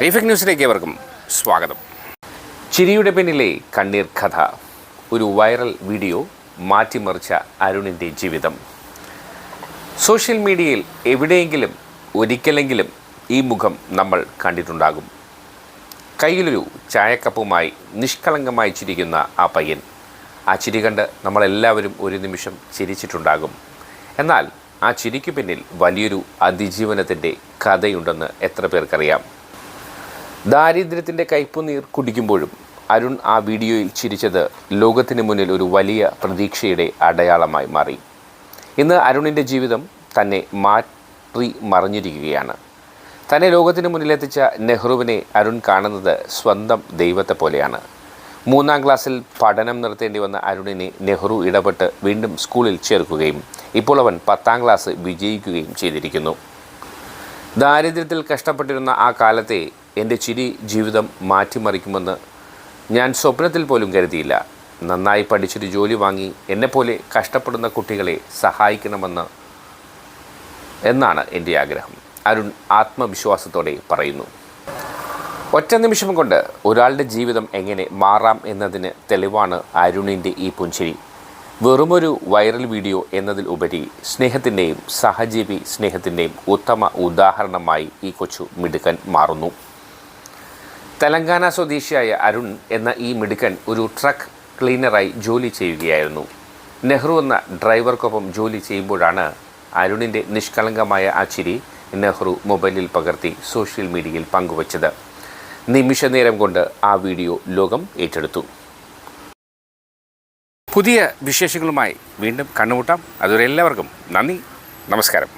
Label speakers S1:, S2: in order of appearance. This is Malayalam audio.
S1: റീഫെക്ട് ന്യൂസിലേക്ക് ഏവർക്കും സ്വാഗതം. ചിരിയുടെ പിന്നിലെ കണ്ണീർ കഥ. ഒരു വൈറൽ വീഡിയോ മാറ്റിമറിച്ച അരുണിൻ്റെ ജീവിതം. സോഷ്യൽ മീഡിയയിൽ എവിടെയെങ്കിലും ഒരിക്കലെങ്കിലും ഈ മുഖം നമ്മൾ കണ്ടിട്ടുണ്ടാകും. കയ്യിലൊരു ചായക്കപ്പുമായി നിഷ്കളങ്കമായി ചിരിക്കുന്ന ആ പയ്യൻ. ആ ചിരി കണ്ട് നമ്മളെല്ലാവരും ഒരു നിമിഷം ചിരിച്ചിട്ടുണ്ടാകും. എന്നാൽ ആ ചിരിക്ക് പിന്നിൽ വലിയൊരു അതിജീവനത്തിൻ്റെ കഥയുണ്ടെന്ന് എത്ര പേർക്കറിയാം? ദാരിദ്ര്യത്തിൻ്റെ കയ്പുനീർ കുടിക്കുമ്പോഴും അരുൺ ആ വീഡിയോയിൽ ചിരിച്ചത് ലോകത്തിന് മുന്നിൽ ഒരു വലിയ പ്രതീക്ഷയുടെ അടയാളമായി മാറി. ഇന്ന് അരുണിൻ്റെ ജീവിതം തന്നെ മാറ്റി മറിഞ്ഞിരിക്കുകയാണ്. തന്നെ ലോകത്തിന് മുന്നിലെത്തിച്ച നെഹ്റുവിനെ അരുൺ കാണുന്നത് സ്വന്തം ദൈവത്തെ പോലെയാണ്. 3ാം ക്ലാസ്സിൽ പഠനം നിർത്തേണ്ടി വന്ന അരുണിനെ നെഹ്റു ഇടപെട്ട് വീണ്ടും സ്കൂളിൽ ചേർക്കുകയും ഇപ്പോൾ അവൻ 10ാം ക്ലാസ് വിജയിക്കുകയും ചെയ്തിരിക്കുന്നു. ദാരിദ്ര്യത്തിൽ കഷ്ടപ്പെട്ടിരുന്ന ആ കാലത്തെ എൻ്റെ ചിരി ജീവിതം മാറ്റിമറിക്കുമെന്ന് ഞാൻ സ്വപ്നത്തിൽ പോലും കരുതിയില്ല. നന്നായി പഠിച്ചൊരു ജോലി വാങ്ങി എന്നെപ്പോലെ കഷ്ടപ്പെടുന്ന കുട്ടികളെ എന്നാണ് എൻ്റെ ആഗ്രഹം, അരുൺ ആത്മവിശ്വാസത്തോടെ പറയുന്നു. ഒറ്റ നിമിഷം കൊണ്ട് ഒരാളുടെ ജീവിതം എങ്ങനെ മാറാം എന്നതിന് തെളിവാണ് അരുണിൻ്റെ ഈ പുഞ്ചിരി. വെറുമൊരു വൈറൽ വീഡിയോ എന്നതിൽ ഉപരി സ്നേഹത്തിൻ്റെയും സഹജീവി സ്നേഹത്തിൻ്റെയും ഉത്തമ ഉദാഹരണമായി ഈ കൊച്ചു മിടുക്കൻ മാറുന്നു. തെലങ്കാന സ്വദേശിയായ അരുൺ എന്ന ഈ മിടുക്കൻ ഒരു ട്രക്ക് ക്ലീനറായി ജോലി ചെയ്യുകയായിരുന്നു. നെഹ്റു എന്ന ഡ്രൈവർക്കൊപ്പം ജോലി ചെയ്യുമ്പോഴാണ് അരുണിൻ്റെ നിഷ്കളങ്കമായ ആ ചിരി നെഹ്റു മൊബൈലിൽ പകർത്തി സോഷ്യൽ മീഡിയയിൽ പങ്കുവച്ചത്. നിമിഷ നേരം കൊണ്ട് ആ വീഡിയോ ലോകം ഏറ്റെടുത്തു. പുതിയ വിശേഷങ്ങളുമായി വീണ്ടും കണ്ടുമുട്ടാം. അതുവരെ എല്ലാവർക്കും നന്ദി, നമസ്കാരം.